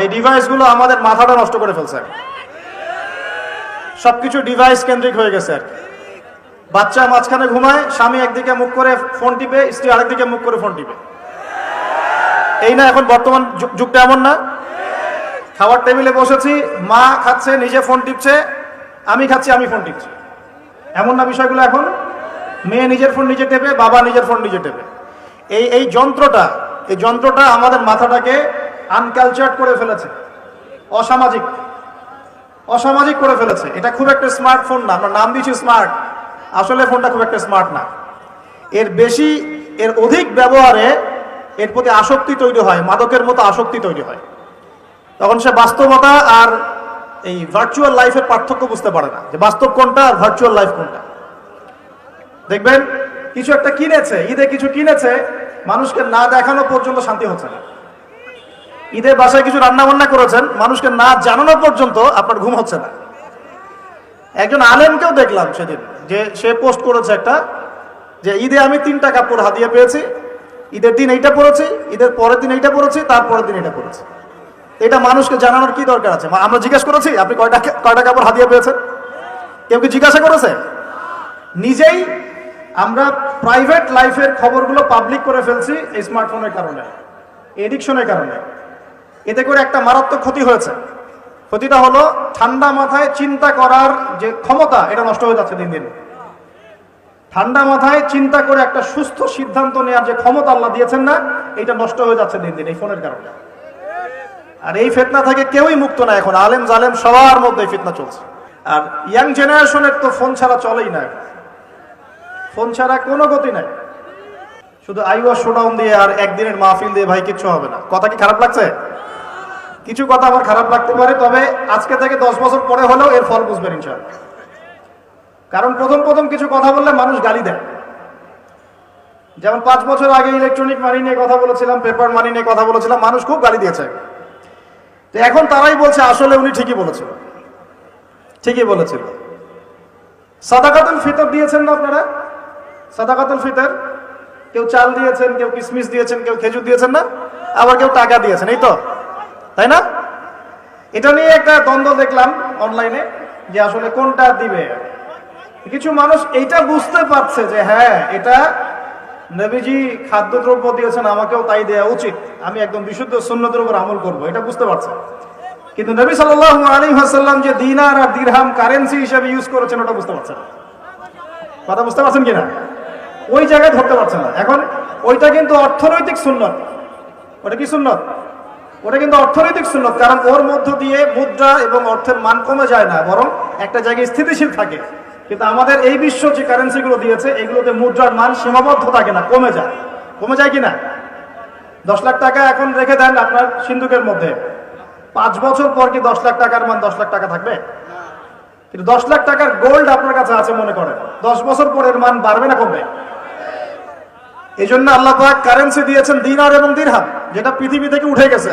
এই ডিভাইসগুলো আমাদের মাথাটা নষ্ট করে ফেলছে। সবকিছু ডিভাইস কেন্দ্রিক হয়ে গেছে আর কি। বাচ্চা মাঝখানে ঘুমায়, স্বামী একদিকে মুখ করে ফোন টিপে, স্ত্রী আরেকদিকে মুখ করে ফোন টিপে। এই না এখন বর্তমান যুগটা এমন না? খাবার টেবিলে বসেছি, মা খাচ্ছে নিজে ফোন টিপছে, আমি খাচ্ছি আমি ফোন টিপছি। এমন না বিষয়গুলো এখন? মেয়ে নিজের ফোন নিজে টেপে, বাবা নিজের ফোন নিজে টেপে। এই যন্ত্রটা আমাদের মাথাটাকে আনকালচার্ড করে ফেলেছে, অসামাজিক করে ফেলেছে। এটা খুব একটা স্মার্টফোন না, আমরা নাম দিয়েছি স্মার্ট, আসলে ফোনটা খুব একটা স্মার্ট না। এর অধিক ব্যবহারে এর প্রতি আসক্তি তৈরি হয়, মাদকের মতো আসক্তি তৈরি হয়। তখন সে বাস্তবতা আর এই ভার্চুয়াল লাইফের পার্থক্য বুঝতে পারে না, যে বাস্তব কোনটা আর ভার্চুয়াল লাইফ কোনটা। দেখবেন কিছু একটা কিনেছে, ঈদে কিছু কিনেছে, মানুষকে না দেখানো পর্যন্ত শান্তি হচ্ছে না। ঈদে বাসায় কিছু রান্না বান্না করেছেন, মানুষকে না জানানো পর্যন্ত আপনার ঘুম হচ্ছে না। একজন আলেমকেও দেখলাম সেদিন, যে সে পোস্ট করেছে একটা, যে ঈদে আমি 3টা কাপড় হাদিয়া পেয়েছি, ঈদের দিন এইটা পরেছি, ঈদের পরের দিন এইটা পরেছি, তারপরের দিন এটা পরেছি। এটা মানুষকে জানানোর কি দরকার আছে? আমরা জিজ্ঞাসা করেছি আপনি কয়টা কাপড় হাদিয়া পেয়েছেন? কেউ কি জিজ্ঞাসা করেছে? নিজেই আমরা প্রাইভেট লাইফের খবরগুলো পাবলিক করে ফেলছি এই স্মার্টফোনের কারণে, এডিকশনের কারণে। এতে করে একটা মারাত্মক ক্ষতি হয়েছে। ক্ষতিটা হলো ঠান্ডা মাথায় চিন্তা করার যে ক্ষমতা, এটা নষ্ট হয়ে যাচ্ছে দিন দিন। ঠান্ডা মাথায় চিন্তা করে একটা সুস্থ সিদ্ধান্ত নেওয়ার যে ক্ষমতা আল্লাহ দিয়েছেন না, এটা নষ্ট হয়ে যাচ্ছে দিন দিন এই ফোনের কারণে। আর এই ফিতনা থেকে কেউই মুক্ত না এখন, আলেম জালেম সবার মধ্যে ফিতনা চলছে। আর ইয়াং জেনারেশনের তো ফোন ছাড়া চলেই না, ফোন ছাড়া কোনো গতি নাই। শুধু আইওয়া শোডাউন দিয়ে আর একদিনের মাহফিল দিয়ে ভাই কিচ্ছু হবে না। কথা কি খারাপ লাগছে? কিছু কথা আমার খারাপ লাগতে পারে, তবে আজকে থেকে 10 বছর পরে হলেও এর ফল বুঝবেন ইনশাআল্লাহ। কারণ প্রথম কিছু কথা বললে মানুষ গালি দেয়। যেমন 5 বছর আগে ইলেকট্রনিক মানি নিয়ে কথা বলেছিলাম, পেপার মানি নিয়ে কথা বলেছিলাম, মানুষ খুব গালি দিয়েছে। তো এখন তারাই বলছে আসলে উনি ঠিকই বলেছিল। সাদাকাতুল ফিতর দিয়েছেন না আপনারা? সাদাকাতুল ফিতর, কেউ চাল দিয়েছেন, কেউ কিশমিশ দিয়েছেন, কেউ খেজুর দিয়েছেন না, আবার কেউ টাকা দিয়েছেন, এই তো, তাই না? এটা নিয়ে একটা দ্বন্দ্ব দেখলাম অনলাইনে, যে আসলে কোনটা দিবে। কিছু মানুষ এইটা বুঝতে পারছে যে হ্যাঁ, এটা নবীজি খাদ্যদ্রব্য দিয়েছেন, আমাকেও তাই দেওয়া উচিত, আমি একদম বিশুদ্ধ সুন্নতের উপর আমল করব, এটা বুঝতে পারছে। কিন্তু নবী সাল্লাল্লাহু আলাইহি ওয়াসাল্লাম যে দিনার আর দিরহাম কারেন্সি হিসেবে ইউজ করেছেন, ওটা বুঝতে পারছেন। কথা বুঝতে পারছেন কিনা? ওই জায়গায় ধরতে পারছেন না। এখন ওইটা কিন্তু অর্থনৈতিক সুন্নত। ওটা কি সুন্নত? ওটা কিন্তু অর্থনৈতিক সুন্নত, কারণ ওর মধ্য দিয়ে মুদ্রা এবং অর্থের মান কমে যায় না, বরং একটা জায়গায় স্থিতিশীল থাকে। কিন্তু আমাদের এই বিশ্ব যে কারেন্সিগুলো দিয়েছে, এগুলোতে মুদ্রার মান সীমাবদ্ধ থাকে না, কমে যায় কিনা? 10 লাখ টাকা এখন রেখে দেন আপনার সিন্ধুকের মধ্যে, 5 বছর পর কি 10 লাখ টাকার মান 10 লাখ টাকা থাকবে? কিন্তু 10 লাখ টাকার গোল্ড আপনার কাছে আছে মনে করেন, 10 বছর পর এর মান বাড়বে না কমবে? এই জন্য আল্লাহ পাক কারেন্সি দিয়েছেন দিনার এবং দিরহাম, যেটা পৃথিবী থেকে উঠে গেছে।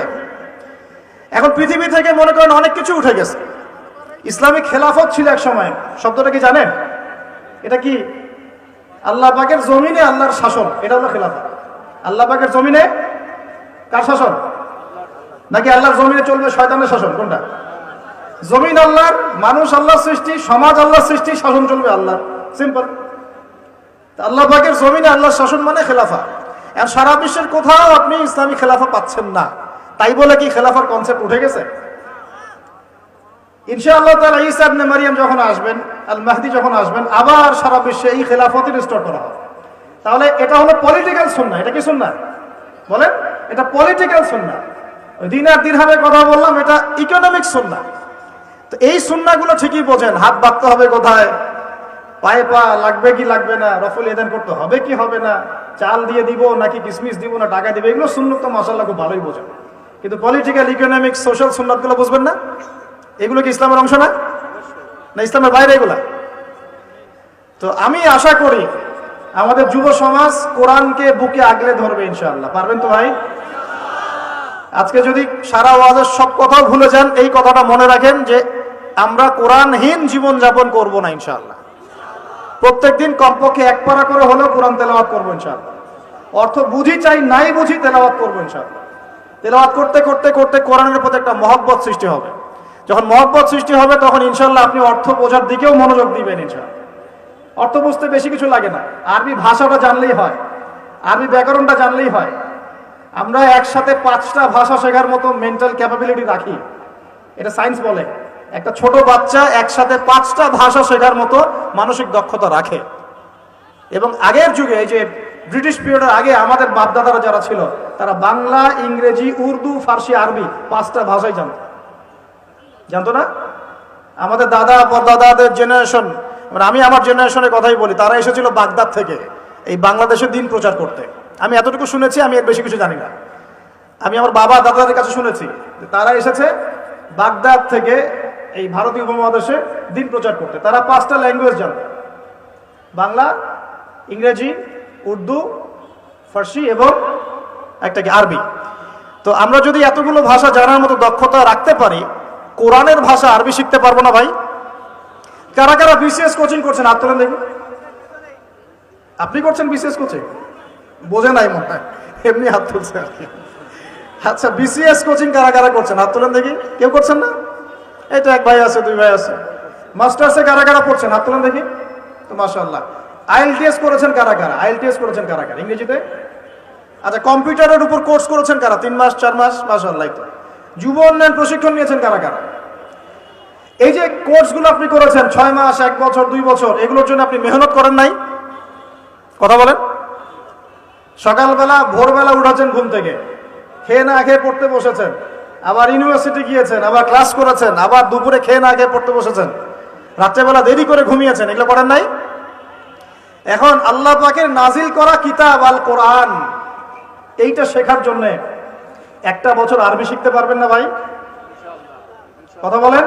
এখন পৃথিবী থেকে মনে করেন অনেক কিছু উঠে গেছে। ইসলামিক খেলাফত ছিল এক সময়, শব্দটা কি জানেন? এটা কি? আল্লাহ পাকের জমিনে আল্লাহর শাসন, এটা হলো খেলাফত। আল্লাহ পাকের জমিনে কার শাসন? নাকি আল্লাহর জমিনে চলবে শয়তানের শাসন? কোনটা? জমিন আল্লাহর, মানুষ আল্লাহর সৃষ্টি, সমাজ আল্লাহর সৃষ্টি, শাসন চলবে আল্লাহর, সিম্পল। আল্লাহ পাকের জমিনে আল্লাহর শাসন মানে খেলাফা। আর সারা বিশ্বের কোথাও আপনি ইসলামী খেলাফা পাচ্ছেন না। তাই বলে কি খেলাফার কনসেপ্ট উঠে গেছে? ইনশাআল্লাহ তাআলা ঈসা ইবনে মারইয়াম যখন আসবেন, আল মাহদি যখন আসবেন, আবার সারা বিশ্বে এই খেলাফতই রিস্টোর করা হবে। তাহলে এটা হলো পলিটিক্যাল সুন্নাহ। এটা কি সুন্নাহ বলেন? এটা পলিটিক্যাল সুন্নাহ। দিনার দিরহামের কথা বললাম, এটা ইকোনমিক সুন্নাহ। তো এই সুন্নাহগুলো ঠিকই বোঝেন। হাত বাঁধতে হবে কোথায়, পায়ে পা লাগবে কি লাগবে না, রফুল এদান করতে হবে কি হবে না, চাল দিয়ে দিব নাকি কিশমিশ দিব না টাকা দিব, এগুলো সুন্নাত তো মাশাআল্লাহ খুব ভালোই বোঝেন। কিন্তু পলিটিক্যাল, ইকোনমিক, সোশ্যাল সুন্নাতগুলো বুঝবেন না। এগুলো কি ইসলামের অংশ না? ইসলামের বাইরে এগুলা? তো আমি আশা করি আমাদের যুব সমাজ কোরআনকে বুকে আগলে ধরবে ইনশাআল্লাহ। পারবেন তো ভাই? আজকে যদি সারা ওয়াজের সব কথাও ভুলে যান, এই কথাটা মনে রাখেন যে আমরা কোরআনহীন জীবন যাপন করবো না ইনশাআল্লাহ। প্রত্যেকদিন কমপক্ষে 1 পারা করে হলেও কোরআন তেলাওয়াত করবো ইনশাআল্লাহ। অর্থ বুঝি চাই নাই বুঝি তেলাওয়াত করবো ইনশাআল্লাহ। তেলাওয়াত করতে করতে করতে কোরআনের প্রতি একটা মহব্বত সৃষ্টি হবে। যখন মহব্বত সৃষ্টি হবে তখন ইনশাল্লাহ আপনি অর্থ বোঝার দিকেও মনোযোগ দিবেন ইনশাল্লাহ। অর্থ বুঝতে বেশি কিছু লাগে না, আরবি ভাষাটা জানলেই হয়, আরবি ব্যাকরণটা জানলেই হয়। আমরা একসাথে 5টা ভাষা শেখার মতো মেন্টাল ক্যাপাবিলিটি রাখি, এটা সায়েন্স বলে। একটা ছোট বাচ্চা একসাথে 5টা ভাষা শেখার মতো মানসিক দক্ষতা রাখে। এবং আগের যুগে, এই যে ব্রিটিশ পিরিয়ডের আগে আমাদের বাপদাদারা যারা ছিল, তারা বাংলা, ইংরেজি, উর্দু, ফার্সি, আরবি 5টা ভাষাই জানতো না? আমাদের দাদা পরদাদাদের জেনারেশন, মানে আমি আমার জেনারেশনের কথাই বলি, তারা এসেছিল বাগদাদ থেকে এই বাংলাদেশে দিন প্রচার করতে। আমি এতটুকু শুনেছি, আমি এর বেশি কিছু জানি না। আমি আমার বাবা দাদাদের কাছে শুনেছি তারা এসেছে বাগদাদ থেকে এই ভারতীয় উপমহাদেশে দিন প্রচার করতে। তারা 5টা ল্যাঙ্গুয়েজ জানতো, বাংলা, ইংরেজি, উর্দু, ফার্সি এবং একটা কি আরবি। তো আমরা যদি এতগুলো ভাষা জানার মতো দক্ষতা রাখতে পারি, কোরআনের ভাষা আরবি শিখতে পারবো না ভাই? কারা কারা বিসিএস কোচিং করছেন হাত তোলেন দেখি। আপনি করছেন বিসিএস কোচিং? বোঝে নাই মনে হয়, এমনি হাত তুলছে আর কি। আচ্ছা, বিসিএস কোচিং কারা কারা করছেন হাত তোলেন দেখি। কেউ করছেন না? এই তো এক ভাই আছে, 2 ভাই আছে। মাস্টার্সে কারা কারা পড়ছেন হাত তোলেন দেখি। তো মাশাআল্লাহ। আইএলটিএস করেছেন কারা কারা? আইএলটিএস করেছেন কারা কারা ইংরেজিতে? আচ্ছা, কম্পিউটারের উপর কোর্স করেছেন কারা? 3 মাস 4 মাস? মাশাআল্লাহ। তো যুব উন্নয়ন প্রশিক্ষণ নিয়েছেন কারা কারা? এই যে কোর্সগুলো আপনি করেছেন 6 মাস, 1 বছর, 2 বছর, এগুলোর জন্য আপনি মেহনত করেন নাই? কথা বলেন। সকালবেলা ভোরবেলা উঠেছেন ঘুম থেকে, খেয়ে না খেয়ে পড়তে বসেছেন, আবার ইউনিভার্সিটি গিয়েছেন, আবার ক্লাস করেছেন, আবার দুপুরে খেয়ে না খেয়ে পড়তে বসেছেন, রাত্রেবেলা দেরি করে ঘুমিয়েছেন, এগুলো করেন নাই? এখন আল্লাহ পাকের নাজিল করা কিতাব আল কোরআন, এইটা শেখার জন্য 1টা বছর আরবি শিখতে পারবেন না ভাই? কথা বলেন।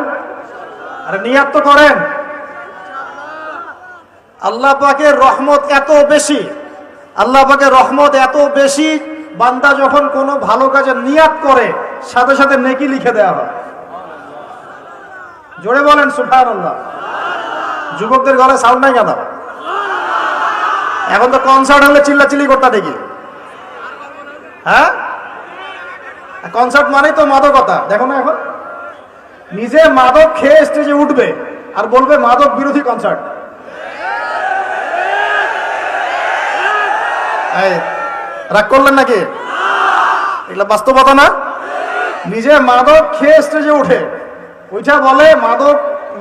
আরে নিয়াত তো করেন। আল্লাহ পাকের রহমত এত বেশি, আল্লাহ পাকের রহমত এত বেশি, বান্দা যখন কোনো ভালো কাজে নিয়াত করে সাথে সাথে নেকি লিখে দেওয়া হয়। জোরে বলেন সুবহানাল্লাহ। যুবকদের গলায় সাউন্ড নাই কেন? এখন তো কনসার্ট হলে চিল্লাচিল্লি করতে দেখি। হ্যাঁ, কনসার্ট মানেই তো মাদকতা। দেখো না, এখন নিজে মাদক খেয়ে স্টেজে উঠবে আর বলবে মাদক বিরোধী কনসার্ট। রাগ করলেন নাকি? এগুলো বাস্তবতা না? নিজে মাদক খেয়ে স্টেজে উঠে ওইটা বলে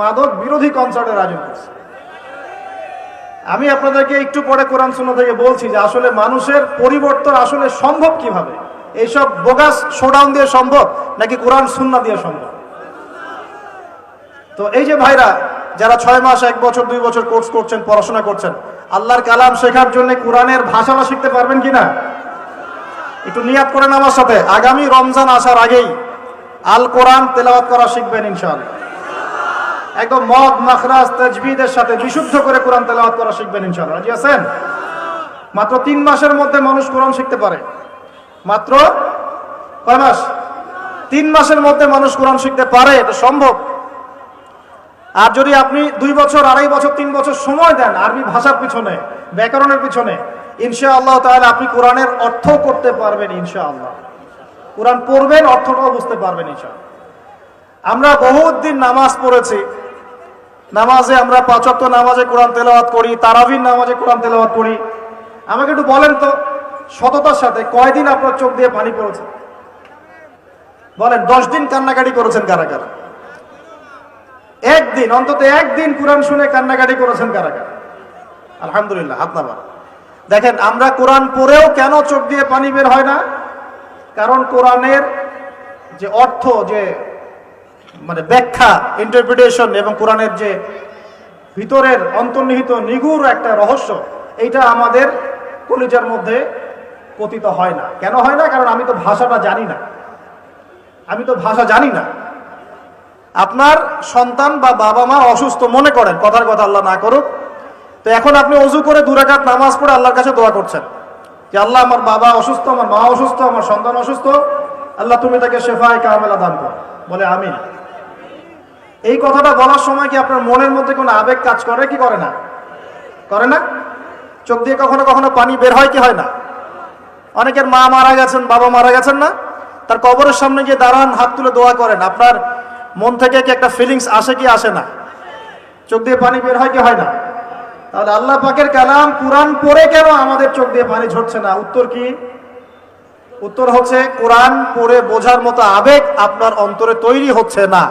মাদক বিরোধী কনসার্টের আয়োজন করছে। আমি আপনাদেরকে একটু পরে কোরআন সুন্নাহ থেকে বলছি যে আসলে মানুষের পরিবর্তন আসলে সম্ভব কিভাবে। এইসব বোগাস শোডাউন দিয়ে সম্ভব নাকি কোরআন সুন্নাহ দিয়ে সম্ভব? তো এই যে ভাইরা যারা 6 মাস, 1 বছর, 2 বছর কোর্স করছেন, পড়াশোনা করছেন, আল্লাহর কালাম শেখার জন্য কোরআনের ভাষাটা শিখতে পারবেন কিনা? একটু নিয়াত করেন আমার সাথে, আগামী রমজান আসার আগেই আল কোরআন তেলাওয়াত করা শিখবেন ইনশাআল্লাহ। একদম মদ, মাখরাজ, তাজবিদের সাথে বিশুদ্ধ করে কোরআন তেলাওয়াত করা শিখবেন ইনশাআল্লাহ। রাজি আছেন? মাত্র 3 মাসের মধ্যে মানুষ কোরআন শিখতে পারে। মাত্র কয় মাস? 3 মাসের মধ্যে মানুষ কোরআন শিখতে পারে, এটা সম্ভব। আর যদি আপনি 2 বছর, 2.5 বছর, 3 বছর সময় দেন আরবি ভাষার পিছনে, ব্যাকরণের পিছনে, ইনশাআল্লাহ তাআলা আপনি কোরআনের অর্থ করতে পারবেন ইনশাআল্লাহ। কোরআন পড়বেন, অর্থটাও বুঝতে পারবেন ইনশাআল্লাহ। আমরা বহুত দিন নামাজ পড়েছি, নামাজে আমরা 5 ওয়াক্ত নামাজে কোরআন তেলাওয়াত করি, তারাবির নামাজে কোরআন তেলাওয়াত করি। আমাকে একটু বলেন তো সততার সাথে, কয়দিন আপনার চোখ দিয়ে পানি পড়েছে? বলেন। 10 দিন কান্নাকাটি করেছেন কারা কারা? একদিন, অন্তত একদিন কোরআন শুনে কান্নাকাটি করেছেন কারা কারা? আলহামদুলিল্লাহ, হাত নামান। দেখেন, আমরা কোরআন পড়েও কেন চোখ দিয়ে পানি বের হয় না? কারণ কোরআনের যে অর্থ, যে মানে ব্যাখ্যা, ইন্টারপ্রিটেশন, এবং কোরআনের যে ভিতরের অন্তর্নিহিত নিগুড় একটা রহস্য, এইটা আমাদের কলিজার মধ্যে পতিত হয় না। কেন হয় না? কারণ আমি তো ভাষাটা জানি না, আমি তো ভাষা জানি না। আপনার সন্তান বা বাবা মা অসুস্থ, মনে করেন, কথার কথা আল্লাহ না করুক, তো এখন আপনি ওযু করে 2 রাকাত নামাজ পড়ে আল্লাহর কাছে দোয়া করছেন যে আল্লাহ, আমার বাবা অসুস্থ, আমার মা অসুস্থ, আমার সন্তান অসুস্থ, আল্লাহ তুমি তাকে শেফায়ে কামেলা দান করো। বলে আমিন। এই কথাটা বলার সময় কি আপনার মনের মধ্যে কোনো আবেগ কাজ করে কি করে না? করে না? চোখ দিয়ে কখনো কখনো পানি বের হয় কি হয় না? অনেকের মা মারা গেছেন, বাবা মারা গেছেন না, তার কবরের সামনে গিয়ে দাঁড়ান, হাত তুলে দোয়া করেন, আপনার মন থেকে কি একটা ফিলিংস আসে কি আসে না? চোখ দিয়ে পানি বের হয় কি হয় না? তাহলে আল্লাহ পাকের কালাম কোরআন পড়ে কেন আমাদের চোখ দিয়ে পানি ঝরছে না? উত্তর কি? উত্তর হচ্ছে কোরআন পড়ে বোঝার মতো আবেগ আপনার অন্তরে তৈরি হচ্ছে না।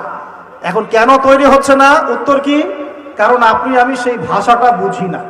এখন কেন তৈরি হচ্ছে না? উত্তর কি? কারণ আপনি আমি সেই ভাষাটা বুঝি না।